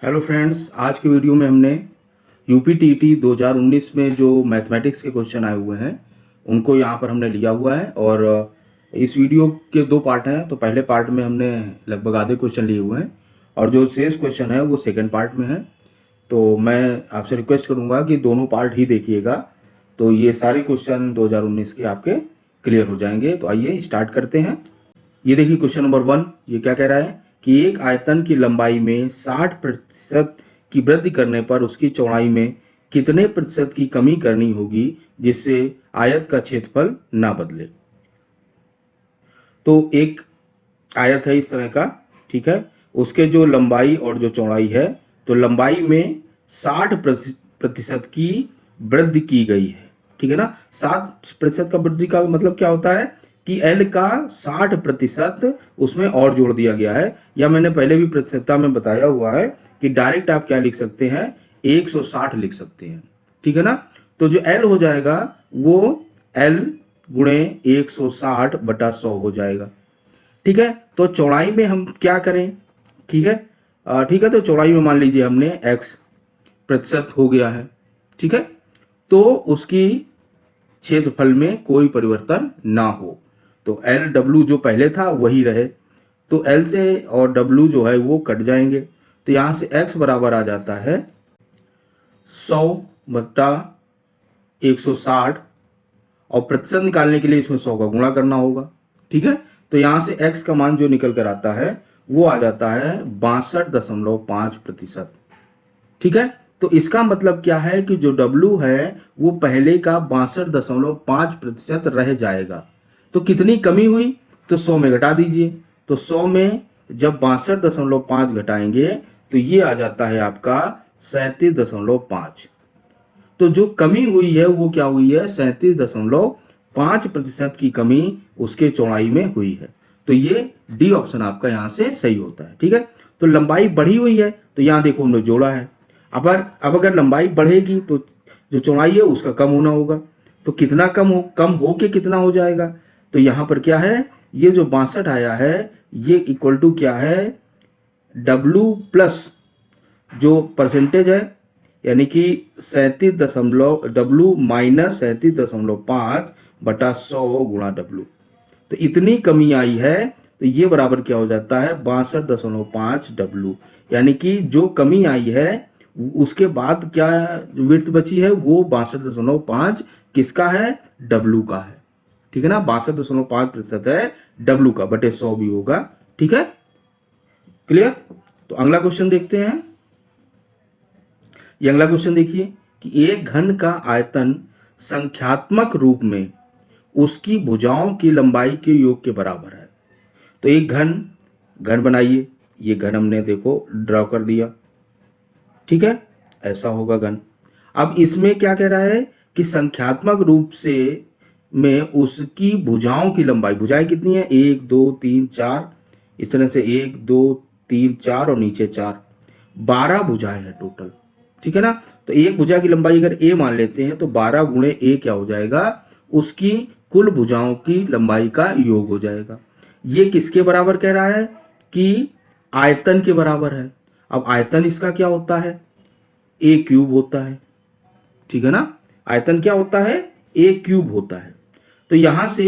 Hello friends, आज के video में हमने यूपीटीटी 2019 में जो मैथमेटिक्स के क्वेश्चन आए हुए हैं उनको यहाँ पर हमने लिया हुआ है। और इस वीडियो के दो पार्ट हैं। तो पहले पार्ट में हमने लगभग आधे क्वेश्चन लिए हुए हैं और जो शेष क्वेश्चन है वो सेकंड पार्ट में है। तो मैं आपसे रिक्वेस्ट करूँगा कि दोनों पार्ट ही देखिएगा, तो ये सारे क्वेश्चन 2019 के आपके क्लियर हो जाएंगे। तो आइए स्टार्ट करते हैं। ये देखिए क्वेश्चन नंबर 1, ये क्या कह रहा है कि एक आयतन की लंबाई में 60% की वृद्धि करने पर उसकी चौड़ाई में कितने प्रतिशत की कमी करनी होगी जिससे आयत का क्षेत्रफल ना बदले। तो एक आयत है इस तरह का, ठीक है, उसके जो लंबाई और जो चौड़ाई है, तो लंबाई में 60% की वृद्धि की गई है, ठीक है ना। 60% का वृद्धि का मतलब क्या होता है कि L का 60% उसमें और जोड़ दिया गया है, या मैंने पहले भी प्रतिशतता में बताया हुआ है कि डायरेक्ट आप क्या लिख सकते हैं, 160 लिख सकते हैं, ठीक है ना। तो जो L हो जाएगा वो L गुणे 160/100 हो जाएगा, ठीक है। तो चौड़ाई में हम क्या करें, ठीक है, ठीक है। तो चौड़ाई में मान लीजिए हमने x% हो गया है, ठीक है। तो उसकी क्षेत्रफल में कोई परिवर्तन ना हो, तो एल डब्ल्यू जो पहले था वही रहे। तो एल से और डब्ल्यू जो है वो कट जाएंगे, तो यहाँ से x बराबर आ जाता है 100/160, और प्रतिशत निकालने के लिए इसमें 100 का गुणा करना होगा, ठीक है। तो यहाँ से x का मान जो निकल कर आता है वो आ जाता है 62.5%, ठीक है। तो इसका मतलब क्या है कि जो W है वो पहले का 62.5% रह जाएगा। तो कितनी कमी हुई, तो 100 में घटा दीजिए। तो 100 में जब 62.5 घटाएंगे तो ये आ जाता है आपका 37.5। तो जो कमी हुई है वो क्या हुई है, 37.5% की कमी उसके चौड़ाई में हुई है। तो ये डी ऑप्शन आपका यहाँ से सही होता है, ठीक है। तो लंबाई बढ़ी हुई है, तो यहाँ देखो हमने जोड़ा है। अब अगर लंबाई बढ़ेगी तो जो चौड़ाई है उसका कम होना होगा। तो कितना कम हो के कितना हो जाएगा, तो यहाँ पर क्या है, ये जो 62 आया है ये इक्वल टू क्या है, W प्लस जो परसेंटेज है, यानी कि 37 W माइनस 37.5/100 गुणा W। तो इतनी कमी आई है, तो ये बराबर क्या हो जाता है, 62.5 W। यानी कि जो कमी आई है उसके बाद क्या विड्थ बची है वो 62.5 किसका है, W का है, ठीक है ना। 62.5% है W का, बटे 100 भी होगा, ठीक है, क्लियर। तो अगला क्वेश्चन देखते हैं। ये अगला क्वेश्चन देखिए कि एक घन का आयतन संख्यात्मक रूप में उसकी भुजाओं की लंबाई के योग के बराबर है। तो एक घन बनाइए, ये घन हमने देखो ड्रॉ कर दिया, ठीक है, ऐसा होगा घन। अब इसमें क्या कह रहा है कि संख्यात्मक रूप से में उसकी भुजाओं की लंबाई, भुजाएं कितनी है, 1 2 3 4, इस तरह से 1 2 3 4 और नीचे 4, 12 भुजाएं हैं टोटल, ठीक है ना। तो एक भुजा की लंबाई अगर a मान लेते हैं तो 12 गुणे a क्या हो जाएगा, उसकी कुल भुजाओं की लंबाई का योग हो जाएगा। ये किसके बराबर कह रहा है कि आयतन के बराबर है। अब आयतन इसका क्या होता है, a क्यूब होता है, ठीक है ना। आयतन क्या होता है, a क्यूब होता है। तो यहां से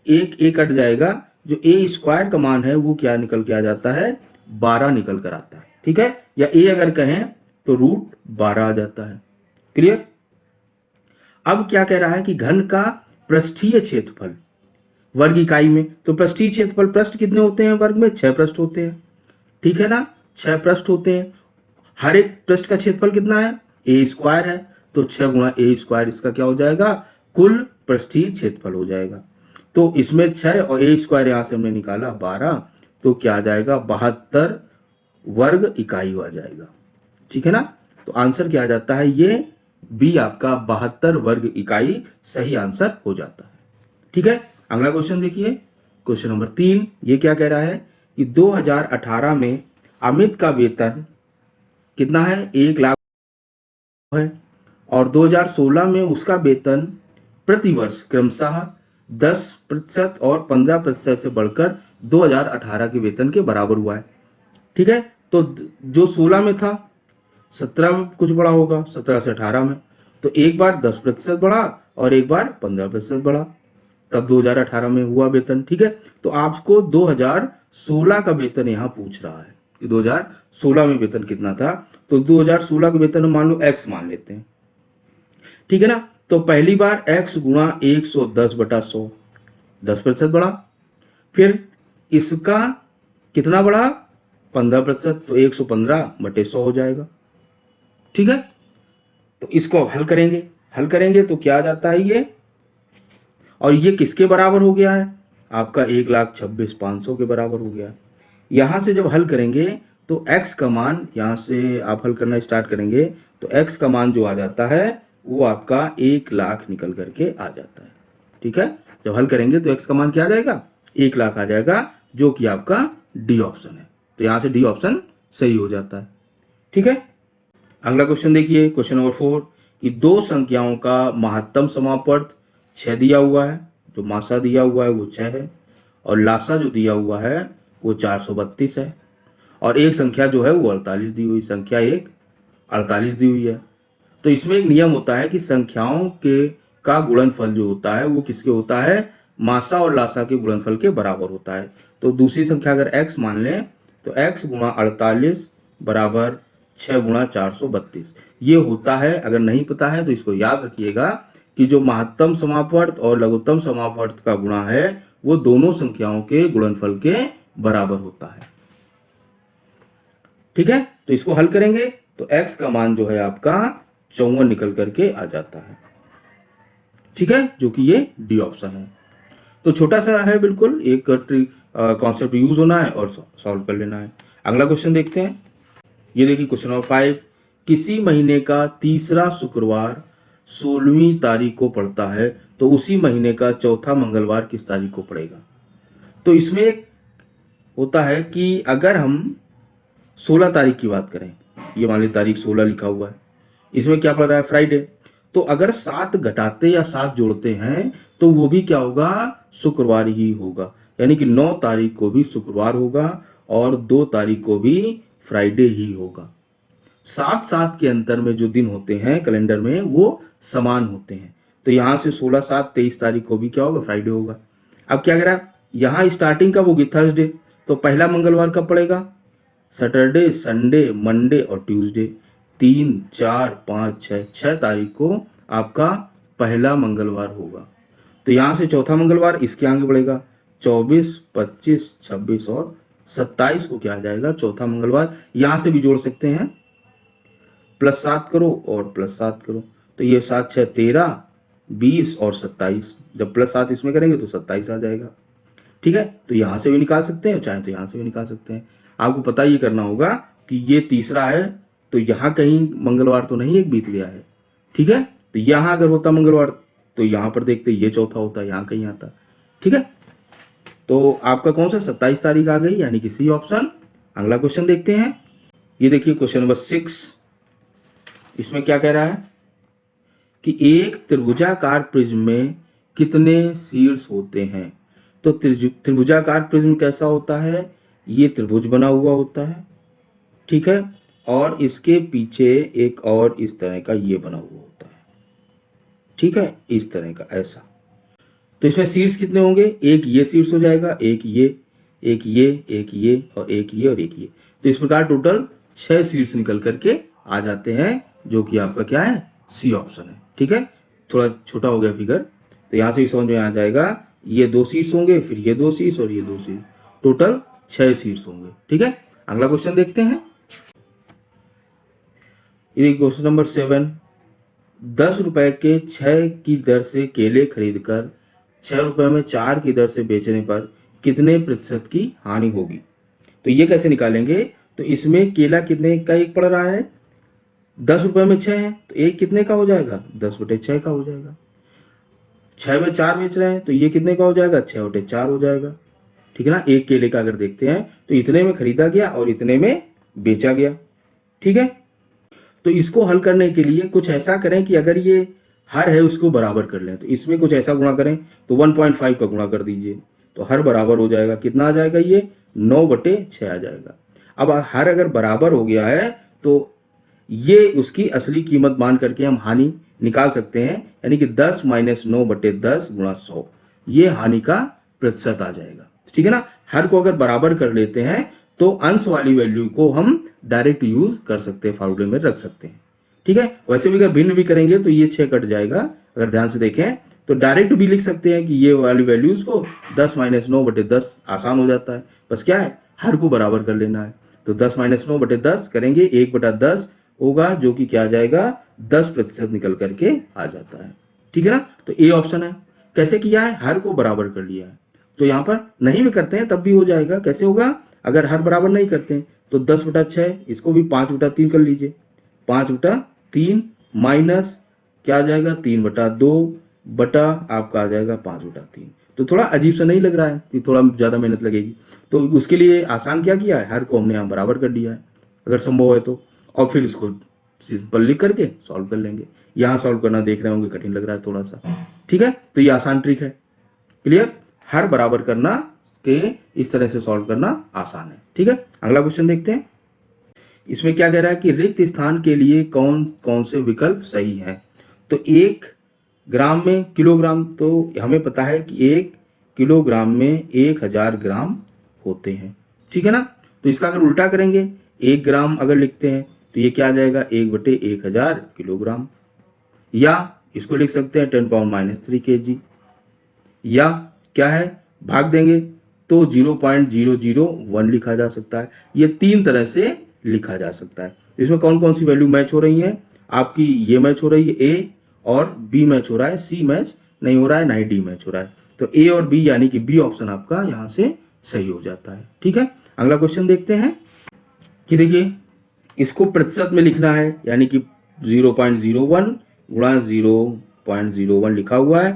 एक a कट जाएगा, जो a स्क्वायर का मान है वो क्या निकल के आ जाता है, 12 निकल कर आता है, ठीक है। या a अगर कहें तो √12 आ जाता है, क्लियर। अब क्या कह रहा है कि घन का पृष्ठीय क्षेत्रफल वर्ग इकाई में, तो पृष्ठीय क्षेत्रफल, पृष्ठ कितने होते हैं वर्ग में, 6 पृष्ठ होते हैं, ठीक है ना, 6 पृष्ठ होते हैं। हर एक पृष्ठ का क्षेत्रफल कितना है, a स्क्वायर है, तो 6 गुणा a स्क्वायर इसका क्या हो जाएगा, कुल पृष्ठीय क्षेत्रफल हो जाएगा। तो इसमें 6 और a स्क्वायर यहां से हमने निकाला 12, तो क्या आ जाएगा, 72 वर्ग इकाई आ जाएगा, ठीक है ना। तो आंसर क्या आ जाता है, ये बी आपका 72 वर्ग इकाई सही आंसर हो जाता है, ठीक है। अगला क्वेश्चन देखिए, क्वेश्चन नंबर 3, ये क्या कह रहा है कि 2018 में अमित का वेतन कितना है, 1 लाख है, और 2016 में उसका वेतन प्रति वर्ष क्रमशः 10% और 15% से बढ़कर 2018 के वेतन के बराबर हुआ है, ठीक है। तो जो 16 में था 17 में कुछ बढ़ा होगा, 17 से 18 में, तो एक बार 10% बढ़ा और एक बार 15% बढ़ा, तब 2018 में हुआ वेतन। ठीक है, तो आपको 2016 का वेतन यहाँ पूछ रहा है कि 2016 में वेतन कितना था। तो 2016 का वेतन मान लो x मान लेते हैं, ठीक है ना। तो पहली बार x गुणा 110/100, 10% बढ़ा। फिर इसका कितना बढ़ा, 15%, तो 115/100 हो जाएगा। ठीक है, तो इसको अब हल करेंगे तो क्या आ जाता है ये, और ये किसके बराबर हो गया है, आपका 1,26,500 के बराबर हो गया। यहां से जब हल करेंगे तो x का मान, यहां से आप हल करना स्टार्ट करेंगे तो x का मान जो आ जाता है वो आपका 1,00,000 निकल करके आ जाता है। ठीक है, जब हल करेंगे तो x का मान क्या आ जाएगा, 1,00,000 आ जाएगा, जो कि आपका डी ऑप्शन है। तो यहां से डी ऑप्शन सही हो जाता है। ठीक है, अगला क्वेश्चन देखिए, क्वेश्चन नंबर 4 कि दो संख्याओं का महत्तम समापवर्त 6 दिया हुआ है, जो मासा दिया हुआ है वो 6 है, और लासा जो दिया हुआ है वो 432 है, और एक संख्या जो है वो 48 दी हुई, संख्या एक 48 दी हुई है। तो इसमें एक नियम होता है कि संख्याओं के का गुणनफल जो होता है वो किसके होता है, मासा और लासा के गुणनफल के बराबर होता है। तो दूसरी संख्या अगर x मान लें तो x गुणा 48 बराबर 6 गुणा 432 ये होता है। अगर नहीं पता है तो इसको याद रखिएगा कि जो महत्तम समापवर्त और लघुत्तम समापवर्त का गुणा है वो दोनों संख्याओं के गुणनफल के बराबर होता है। ठीक है, तो इसको हल करेंगे तो x का मान जो है आपका 54 निकल करके आ जाता है। ठीक है, जो कि ये डी ऑप्शन है। तो छोटा सा है बिल्कुल, एक कॉन्सेप्ट यूज होना है और सॉल्व कर लेना है। अगला क्वेश्चन देखते हैं, ये देखिए क्वेश्चन नंबर 5, किसी महीने का तीसरा शुक्रवार 16वीं तारीख को पड़ता है तो उसी महीने का चौथा मंगलवार किस तारीख को पड़ेगा। तो इसमें एक होता है कि अगर हम 16 तारीख की बात करें, ये मान ली तारीख 16 लिखा हुआ है, इसमें क्या पड़ रहा है, फ्राइडे। तो अगर 7 घटाते या 7 जोड़ते हैं तो वो भी क्या होगा, शुक्रवार ही होगा, यानी कि 9 तारीख को भी शुक्रवार होगा और 2 तारीख को भी फ्राइडे ही होगा। 7-7 के अंतर में जो दिन होते हैं कैलेंडर में वो समान होते हैं। तो यहां से 16/7 23 तारीख को भी क्या होगा, फ्राइडे होगा। अब क्या करा, यहाँ स्टार्टिंग कब होगी, थर्सडे, तो पहला मंगलवार कब पड़ेगा, सैटरडे, संडे, मंडे और ट्यूसडे, 3 4 5 6 6 तारीख को आपका पहला मंगलवार होगा। तो यहाँ से चौथा मंगलवार इसके आगे बढ़ेगा, 24 25 26 और 27 को क्या आ जाएगा, चौथा मंगलवार। यहाँ से भी जोड़ सकते हैं, +7 करो और +7 करो, तो ये 7 6 13 20 और 27, जब +7 इसमें करेंगे तो 27 आ जाएगा। ठीक है, तो यहाँ से भी निकाल सकते हैं, चाहे तो यहाँ से भी निकाल सकते हैं। आपको पता ये करना होगा कि ये तीसरा है तो यहाँ कहीं मंगलवार तो नहीं एक बीत गया है। ठीक है, तो यहाँ अगर होता मंगलवार तो यहाँ पर देखते ये चौथा होता, यहाँ कहीं आता। ठीक है, तो आपका कौन सा 27 तारीख आ गई, यानी कि सी ऑप्शन। अगला क्वेश्चन देखते हैं, ये देखिए क्वेश्चन नंबर 6, इसमें क्या कह रहा है कि एक त्रिभुजाकार प्रिज्म में कितने शीर्ष होते हैं। तो त्रिभुजाकार प्रिज्म कैसा होता है, ये त्रिभुज बना हुआ होता है, ठीक है, और इसके पीछे एक और इस तरह का ये बना हुआ होता है, ठीक है, इस तरह का ऐसा। तो इसमें शीर्ष कितने होंगे, एक ये शीर्ष हो जाएगा, एक ये, एक ये, एक ये और एक ये और एक ये। तो इस प्रकार टोटल 6 शीर्ष निकल करके आ जाते हैं, जो कि आपका क्या है, सी ऑप्शन है। ठीक है, थोड़ा छोटा हो गया फिगर, तो यहाँ से समझ में आ जाएगा, ये 2 शीर्ष होंगे, फिर ये 2 शीर्ष और ये 2 शीर्ष, टोटल 6 शीर्ष होंगे। ठीक है, अगला क्वेश्चन देखते हैं, ये क्वेश्चन नंबर 7, 10 रुपए के 6 की दर से केले खरीदकर 6 रुपए में 4 की दर से बेचने पर कितने प्रतिशत की हानि होगी। तो ये कैसे निकालेंगे, तो इसमें केला कितने का एक पड़ रहा है, 10 रुपए में 6 है, तो एक कितने का हो जाएगा, 10/6 का हो जाएगा। 6 में 4 बेच रहे हैं तो ये कितने का हो जाएगा, 6/4 हो जाएगा। ठीक है ना, एक केले का अगर देखते हैं तो इतने में खरीदा गया और इतने में बेचा गया। ठीक है, तो इसको हल करने के लिए कुछ ऐसा करें कि अगर ये हर है उसको बराबर कर लें, तो इसमें कुछ ऐसा गुणा करें, तो 1.5 का गुणा कर दीजिए, तो हर बराबर हो जाएगा, कितना आ जाएगा, ये 9/6 आ जाएगा। अब हर अगर बराबर हो गया है तो ये उसकी असली कीमत मान करके हम हानि निकाल सकते हैं, यानी कि 10 माइनस 9/10 गुणा 100, ये हानि का प्रतिशत आ जाएगा। ठीक है ना। हर को अगर बराबर कर लेते हैं तो अंश वाली वैल्यू को हम डायरेक्ट यूज कर सकते हैं, फार्मूले में रख सकते हैं। ठीक है। वैसे भी अगर भिन्न भी करेंगे तो ये 6 कट जाएगा। अगर ध्यान से देखें तो डायरेक्ट भी लिख सकते हैं कि ये वाली वैल्यूज को 10 माइनस 9/10, आसान हो जाता है। बस क्या है, हर को बराबर कर लेना है। तो 10 माइनस 9/10 करेंगे, 1/10 होगा, जो कि क्या आ जाएगा, 10% निकल करके आ जाता है। ठीक है ना। तो ए ऑप्शन है। कैसे किया है, हर को बराबर कर लिया है। तो यहाँ पर नहीं भी करते हैं तब भी हो जाएगा। कैसे होगा, अगर हर बराबर नहीं करते हैं तो 10/6, इसको भी 5/3 कर लीजिए। 5/3 माइनस क्या आ जाएगा, 3/2 बटा आपका आ जाएगा 5/3। तो थोड़ा अजीब सा नहीं लग रहा है कि थोड़ा ज़्यादा मेहनत लगेगी। तो उसके लिए आसान क्या किया है, हर को हमने यहाँ बराबर कर दिया है अगर संभव है तो, और फिर इसको सिंपल लिख करके सॉल्व कर लेंगे। यहाँ सॉल्व करना देख रहे होंगे कठिन लग रहा है थोड़ा सा। ठीक है। तो ये आसान ट्रिक है। क्लियर। हर बराबर करना के इस तरह से सॉल्व करना आसान है। ठीक है। अगला क्वेश्चन देखते हैं। इसमें क्या कह रहा है कि रिक्त स्थान के लिए कौन कौन से विकल्प सही है। तो 1 ग्राम में किलोग्राम, तो हमें पता है कि 1 किलोग्राम में 1000 ग्राम होते हैं। ठीक है ना। तो इसका अगर उल्टा करेंगे, 1 ग्राम अगर लिखते हैं तो ये क्या आ जाएगा, 1/1000 किलोग्राम। या इसको लिख सकते हैं 10⁻³ kg। या क्या है, भाग देंगे तो 0.001 लिखा जा सकता है। ये 3 तरह से लिखा जा सकता है। इसमें कौन कौन सी वैल्यू मैच हो रही है आपकी, ये मैच हो रही है ए और बी मैच हो रहा है, सी मैच नहीं हो रहा है, ना ही डी मैच हो रहा है। तो ए और बी यानी कि बी ऑप्शन आपका यहाँ से सही हो जाता है। ठीक है। अगला क्वेश्चन देखते हैं कि देखिए इसको प्रतिशत में लिखना है, यानी कि 0.01 गुणा 0.01 लिखा हुआ है।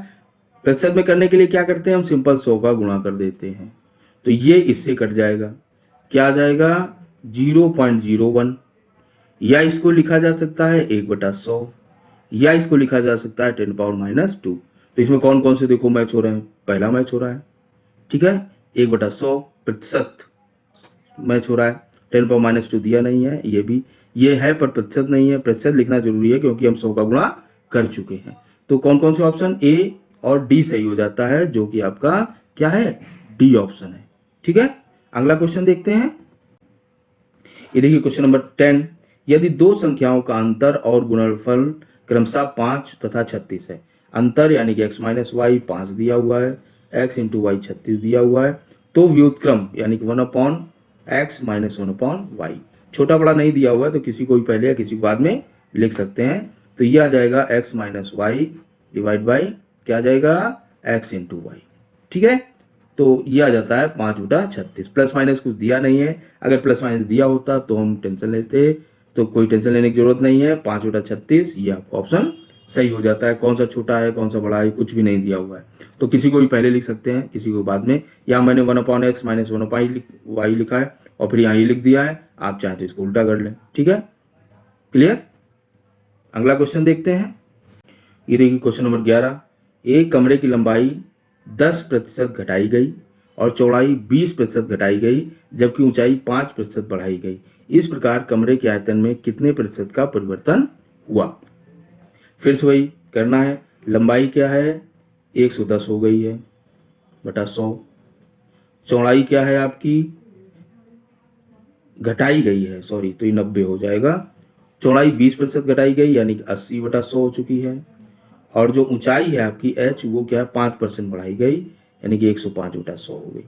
प्रतिशत में करने के लिए क्या करते हैं हम, सिंपल 100 का गुणा कर देते हैं। तो ये इससे कट जाएगा, क्या आ जाएगा, 0.01। या इसको लिखा जा सकता है 1/100, या इसको लिखा जा सकता है 10⁻²। तो इसमें कौन कौन से देखो मैच हो रहे हैं, पहला मैच हो रहा है। ठीक है। 1/100 प्रतिशत मैच हो रहा है, 10⁻² दिया नहीं है, ये भी ये है पर प्रतिशत नहीं है। प्रतिशत लिखना जरूरी है क्योंकि हम 100 का गुणा कर चुके हैं। तो कौन कौन से ऑप्शन, ए और डी सही हो जाता है, जो कि आपका क्या है, डी ऑप्शन है। ठीक है। अगला क्वेश्चन देखते हैं। ये देखिए क्वेश्चन नंबर 10। यदि दो संख्याओं का अंतर और गुणनफल क्रमशः 5 तथा 36 है, अंतर यानी कि x माइनस वाई 5 दिया हुआ है, x इंटू वाई 36 दिया हुआ है, तो व्युत्क्रम यानी कि 1/x माइनस 1/y, छोटा बड़ा नहीं दिया हुआ है तो किसी को भी पहले या किसी को बाद में लिख सकते हैं। तो ये आ जाएगा x minus Y divide by क्या आ जाएगा, x इंटू वाई। ठीक है। तो ये आ जाता है 5/36। प्लस माइनस कुछ दिया नहीं है, अगर प्लस माइनस दिया होता तो हम टेंशन लेते, तो कोई टेंशन लेने की जरूरत नहीं है। 5/36 ये आपका ऑप्शन सही हो जाता है। कौन सा छोटा है कौन सा बड़ा है कुछ भी नहीं दिया हुआ है, तो किसी को भी पहले लिख सकते हैं किसी को बाद में। या मैंने 1/x माइनस 1/y लिखा है और फिर यहाँ ये लिख दिया है, आप चाहें तो इसको उल्टा कर लें। ठीक है। क्लियर। अगला क्वेश्चन देखते हैं। ये देखिए क्वेश्चन नंबर 11। एक कमरे की लंबाई 10% घटाई गई और चौड़ाई 20% घटाई गई, जबकि ऊंचाई 5% बढ़ाई गई। इस प्रकार कमरे के आयतन में कितने प्रतिशत का परिवर्तन हुआ। फिर से वही करना है। लंबाई क्या है, 110 हो गई है बटा 100। चौड़ाई क्या है आपकी, घटाई गई है, सॉरी, तो ये 90 हो जाएगा। चौड़ाई 20% घटाई गई यानी कि 80/100 हो चुकी है। और जो ऊंचाई है आपकी h, वो क्या है, 5% बढ़ाई गई यानी कि 105/100 हो गई।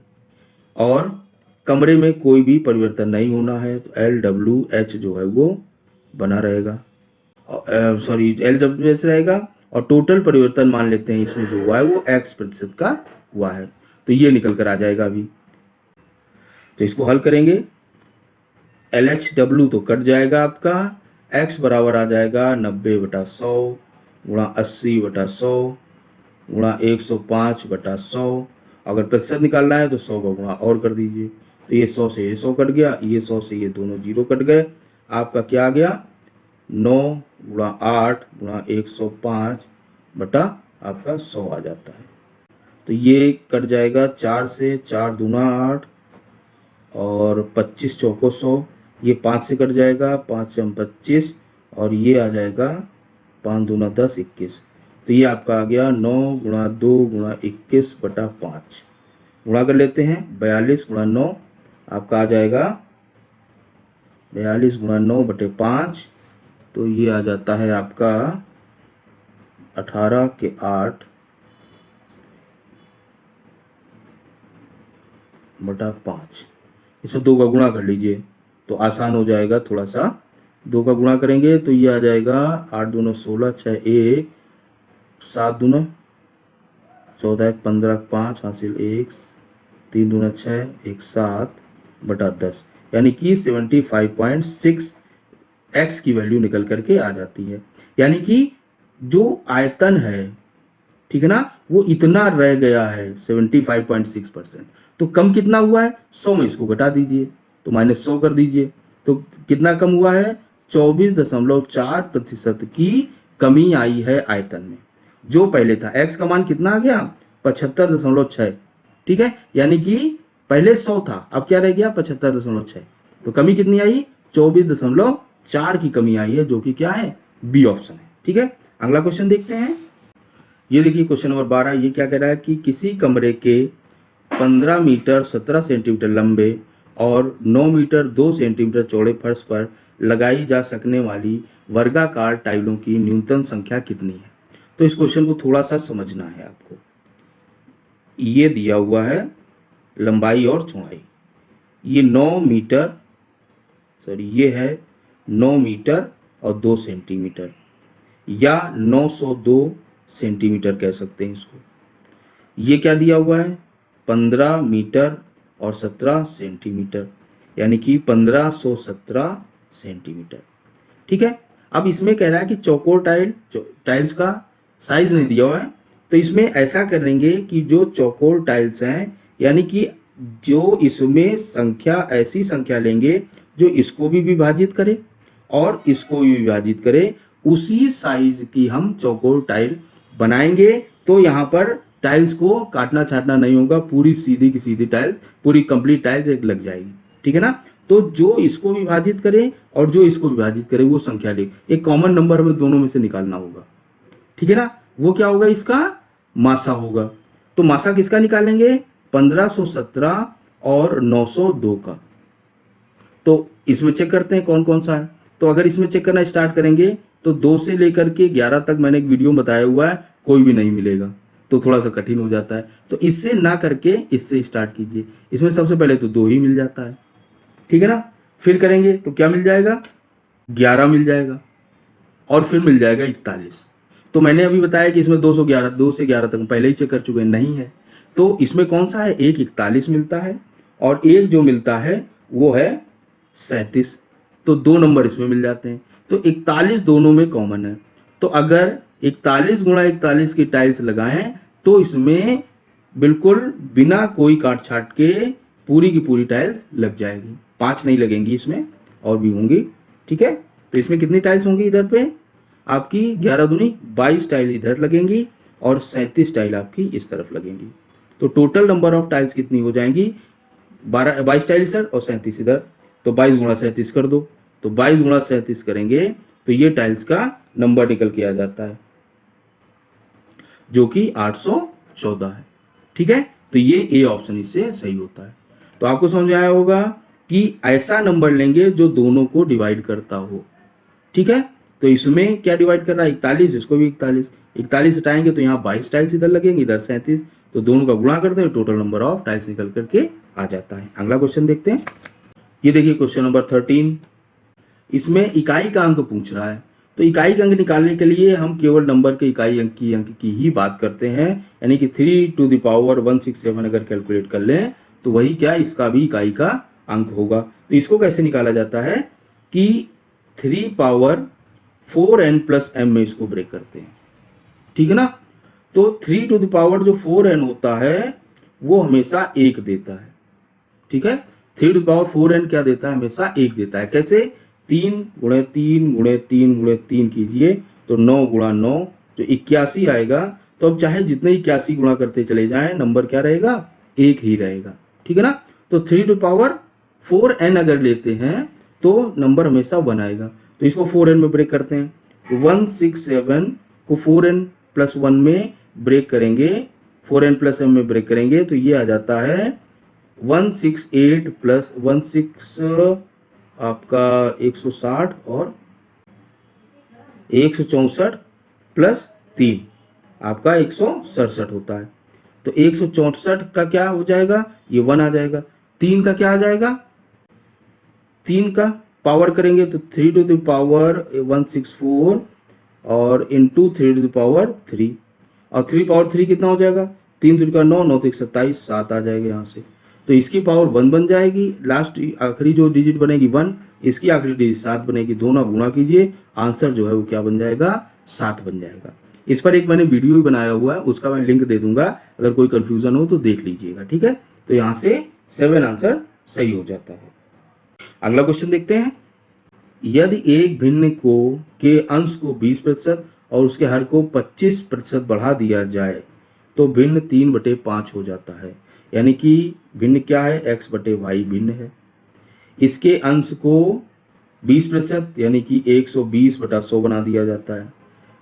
और कमरे में कोई भी परिवर्तन नहीं होना है, तो LWH जो है वो बना रहेगा, सॉरी LWH रहेगा। और टोटल परिवर्तन मान लेते हैं इसमें जो हुआ है वो x% का हुआ है, तो ये निकल कर आ जाएगा अभी। तो इसको हल करेंगे, LHW तो कट जाएगा आपका, x बराबर आ जाएगा 90/100 गुणा 80/100 गुणा 105/100। अगर प्रतिशत निकालना है तो 100 का गुणा और कर दीजिए, तो ये 100 से ये 100 कट गया, ये 100 से ये दोनों जीरो कट गए। आपका क्या आ गया, 9 गुणा 8 गुणा 105 बटा आपका 100 आ जाता है। तो ये कट जाएगा 4 से, 4 दूना 8 और 25 चौको 100, ये 5 से कट जाएगा, 5 से 25 और ये आ जाएगा 5 दूना 10 21। तो ये आपका आ गया 9 गुणा 2 गुणा 21 बटा 5। गुणा कर लेते हैं, 42 गुणा 9 आपका आ जाएगा 42 गुणा 9 बटे 5। तो ये आ जाता है आपका 18 के 8 बटा 5। इसे 2 का गुणा कर लीजिए तो आसान हो जाएगा थोड़ा सा। 2 का गुणा करेंगे तो ये आ जाएगा 8 दूना 16 6 1 7 दूना 14 15 5 हासिल 1 3 दूना 6 1 7 बटा 10, यानी कि 75.6 x की वैल्यू निकल करके आ जाती है। यानी कि जो आयतन है, ठीक है ना, वो इतना रह गया है 75.6%। तो कम कितना हुआ है, 100 में इसको घटा दीजिए तो -100 कर दीजिए। तो कितना कम हुआ है, 24.4% की कमी आई है आयतन में। जो पहले था x का मान कितना आ गया 75.6, ठीक है, यानी कि पहले 100 था, अब क्या रह गया 75.6। तो कमी कितनी आई, 24.4 की कमी आई है, जो कि क्या है, बी ऑप्शन है। ठीक है, अगला क्वेश्चन देखते हैं। ये देखिए क्वेश्चन नंबर 12, ये क्या कह रहा है कि किसी कमरे के 15 मीटर 17 सेंटीमीटर लंबे और 9 मीटर 2 सेंटीमीटर चौड़े फर्श पर लगाई जा सकने वाली वर्गाकार टाइलों की न्यूनतम संख्या कितनी है। तो इस क्वेश्चन को थोड़ा सा समझना है आपको। ये दिया हुआ है लंबाई और चौड़ाई, ये 9 मीटर, सॉरी ये है 9 मीटर और 2 सेंटीमीटर, या 902 सेंटीमीटर कह सकते हैं इसको। ये क्या दिया हुआ है, 15 मीटर और 17 सेंटीमीटर, यानी कि 1517 सेंटीमीटर। ठीक है, अब इसमें कह रहा है कि चौकोर टाइल्स का साइज नहीं दिया हुआ है, तो इसमें ऐसा करेंगे कि जो चौकोर टाइल्स हैं, यानी कि जो इसमें संख्या, ऐसी संख्या लेंगे जो इसको भी विभाजित करे और इसको भी विभाजित करे, उसी साइज की हम चौकोर टाइल बनाएंगे। तो यहाँ पर टाइल्स को काटना छाटना नहीं होगा, पूरी सीधी की सीधी टाइल्स, पूरी कंप्लीट टाइल्स एक लग जाएगी। ठीक है ना, तो जो इसको विभाजित करे और जो इसको विभाजित करे वो संख्या ले, एक कॉमन नंबर हमें दोनों में से निकालना होगा। ठीक है ना, वो क्या होगा, इसका मासा होगा। तो मासा किसका निकालेंगे, 1517 और 902 का। तो इसमें चेक करते हैं कौन कौन सा है। तो अगर इसमें चेक करना स्टार्ट करेंगे तो 2 से लेकर के 11 तक मैंने एक वीडियो बताया हुआ है, कोई भी नहीं मिलेगा, तो थोड़ा सा कठिन हो जाता है। तो इससे ना करके इससे स्टार्ट कीजिए। इसमें सबसे पहले तो 2 ही मिल जाता है, ठीक है ना, फिर करेंगे तो क्या मिल जाएगा, 11 मिल जाएगा, और फिर मिल जाएगा 41। तो मैंने अभी बताया कि इसमें 211, 2 से 11 तक पहले ही चेक कर चुके हैं, नहीं है। तो इसमें कौन सा है, एक 41 मिलता है और एक जो मिलता है वो है 37। तो 2 नंबर इसमें मिल जाते हैं। तो 41 दोनों में कॉमन है। तो अगर 41 गुणा 41 की टाइल्स लगाएं तो इसमें बिल्कुल बिना कोई काट छाट के पूरी की पूरी टाइल्स लग जाएगी। 5 नहीं लगेंगी इसमें, और भी होंगी। ठीक है, तो इसमें कितनी टाइल्स होंगी, इधर पे आपकी 11 दूनी 22 टाइल इधर लगेंगी और 37 टाइल आपकी इस तरफ लगेंगी। तो टोटल नंबर ऑफ टाइल्स कितनी हो जाएंगी, 22 टाइल इधर और 37 इधर। तो 22 गुणा 37 कर दो, तो 22 गुणा 37 करेंगे तो ये टाइल्स का नंबर निकल के आ जाता है, जो कि 814 है। ठीक है, तो ये ए ऑप्शन इससे सही होता है। तो आपको समझ में आया होगा कि ऐसा नंबर लेंगे जो दोनों को डिवाइड करता हो। ठीक है, तो इसमें क्या डिवाइड कर रहा है, 41, इसको भी 41, 41 हटाएंगे तो यहाँ 22 टाइल्स इधर लगेंगे, इधर 37, तो दोनों का गुणा करते हैं, टोटल नंबर ऑफ टाइल्स निकल करके आ जाता है। अगला क्वेश्चन देखते हैं। ये देखिए क्वेश्चन नंबर 13, इसमें इकाई का अंक पूछ रहा है। तो इकाई का अंक निकालने के लिए हम केवल नंबर के इकाई अंक की ही बात करते हैं, यानी कि 3 टू द पावर 167 अगर कैलकुलेट कर लें तो वही क्या, इसका भी इकाई का अंक होगा। तो इसको कैसे निकाला जाता है कि 3 पावर 4n प्लस m में इसको ब्रेक करते हैं। ठीक है ना, तो 3 टू द पावर जो 4n होता है वो हमेशा 1 देता है। ठीक है, 3 टू द पावर 4n क्या देता है, हमेशा 1 देता है। कैसे, 3 गुणे 3 गुणे 3 गुणे 3 कीजिए तो 9 गुणा 9 जो 81 आएगा। तो अब चाहे जितने 81 गुणा करते चले जाएं, नंबर क्या रहेगा, 1 ही रहेगा। ठीक है ना, तो 3 टू पावर 4n अगर लेते हैं तो नंबर हमेशा 1 आएगा। तो इसको 4n में ब्रेक करते हैं। तो 167 को 4n प्लस 1 में ब्रेक करेंगे, 4n प्लस m में ब्रेक करेंगे तो ये आ जाता है 168 प्लस 16 आपका 160 और 164 प्लस 3 आपका 167 होता है। तो 164 का क्या हो जाएगा, ये 1 आ जाएगा। 3 का क्या आ जाएगा, 3 का पावर करेंगे तो 3 टू द पावर 164 और इंटू 3 टू द पावर 3 और 3 पावर 3 कितना हो जाएगा, 3 3 का 9, 9 3 27, 7 आ जाएगा यहाँ से। तो इसकी पावर 1 बन जाएगी, लास्ट आखिरी जो डिजिट बनेगी 1, इसकी आखिरी डिजिट 7 बनेगी। दोनों गुणा कीजिए, आंसर जो है वो क्या बन जाएगा, 7 बन जाएगा। इस पर एक मैंने वीडियो भी बनाया हुआ है, उसका मैं लिंक दे दूंगा, अगर कोई कंफ्यूजन हो तो देख लीजिएगा, ठीक है। तो यहाँ से 7 आंसर सही हो जाता है। अगला क्वेश्चन देखते हैं। यदि एक भिन्न को के अंश को 20% और उसके हर को 25% बढ़ा दिया जाए तो भिन्न 3/5 हो जाता है। यानी कि भिन्न क्या है, x/y भिन्न है। इसके अंश को 20% यानी कि 120/100 बना दिया जाता है।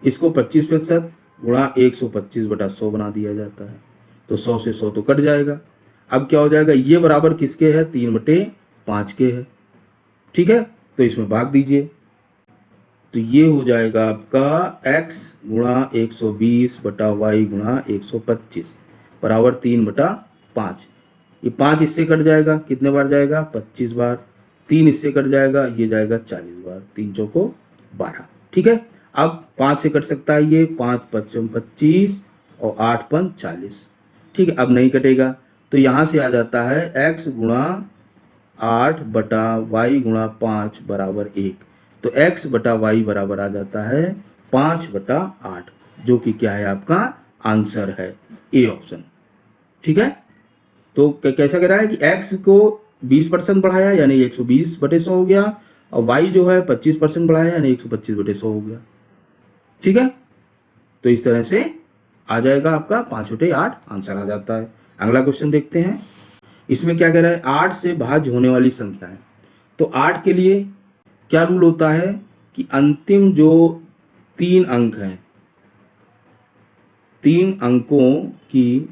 इसको 25% गुणा 125/100 बना दिया जाता है। तो 100 से 100 तो कट जाएगा। अब क्या हो जाएगा, ये बराबर किसके है, 3/5 के है, ठीक है। तो इसमें भाग दीजिए, तो ये हो जाएगा आपका x गुणा 120/y गुणा 125 बराबर 3/5। ये 5 इससे कट जाएगा, कितने बार जाएगा, 25 बार। 3 इससे कट जाएगा, ये जाएगा 40 बार, 3 चौको 12, ठीक है। अब 5 से कट सकता है ये, 5 5 25 और 8 5 40, ठीक है। अब नहीं कटेगा, तो यहाँ से आ जाता है x गुणा 8/y गुणा 5 बराबर 1। तो x/y बराबर आ जाता है 5/8, जो कि क्या है, आपका आंसर है ए ऑप्शन, ठीक है। तो कैसा कह रहा है कि x को 20% बढ़ाया यानी 120/100 हो गया, और y जो है 25% बढ़ाया यानी 125/100 हो गया, ठीक है। तो इस तरह से आ जाएगा आपका 5/8 आंसर आ जाता है। अगला क्वेश्चन देखते हैं। इसमें क्या कह रहा है, 8 से भाज्य होने वाली संख्या है। तो 8 के लिए क्या रूल होता है कि अंतिम जो 3 अंक हैं, 3 अंकों की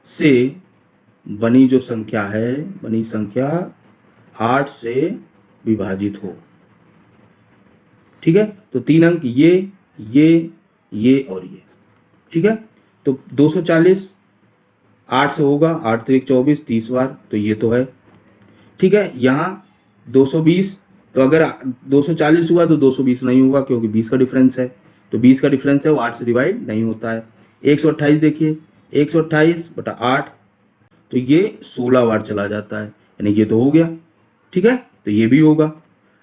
से बनी जो संख्या है, बनी संख्या 8 से विभाजित हो, ठीक है। तो 3 अंक ये और ये, ठीक है। तो 240 8 से होगा, 8 3 24, 30 बार, तो ये तो है, ठीक है। यहाँ 220, तो अगर 240 हुआ तो 220 नहीं होगा क्योंकि 20 का डिफरेंस है, तो 20 का डिफरेंस है वो 8 से डिवाइड नहीं होता है। 128 देखिए, 128/8, तो ये 16 बार चला जाता है, यानी ये तो हो गया, ठीक है। तो ये भी होगा।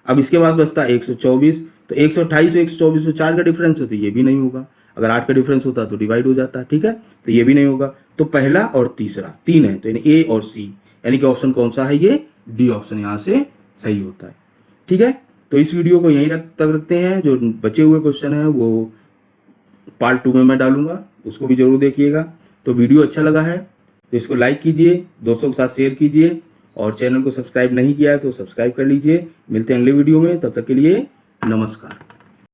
अब इसके बाद बचता है 124, तो 128 और 124 में 4 का डिफरेंस है, तो ये भी नहीं होगा। अगर 8 का डिफरेंस होता तो डिवाइड हो जाता, ठीक है। तो ये भी नहीं होगा। तो पहला और तीसरा 3 है, तो यानी ए और सी, यानी कि ऑप्शन कौन सा है, ये डी ऑप्शन यहाँ से सही होता है, ठीक है। तो इस वीडियो को यहीं तक रखते हैं। जो बचे हुए क्वेश्चन हैं वो पार्ट 2 में मैं डालूंगा, उसको भी जरूर देखिएगा। तो वीडियो अच्छा लगा है तो इसको लाइक कीजिए, दोस्तों के साथ शेयर कीजिए, और चैनल को सब्सक्राइब नहीं किया है तो सब्सक्राइब कर लीजिए। मिलते हैं अगले वीडियो में, तब तक के लिए नमस्कार।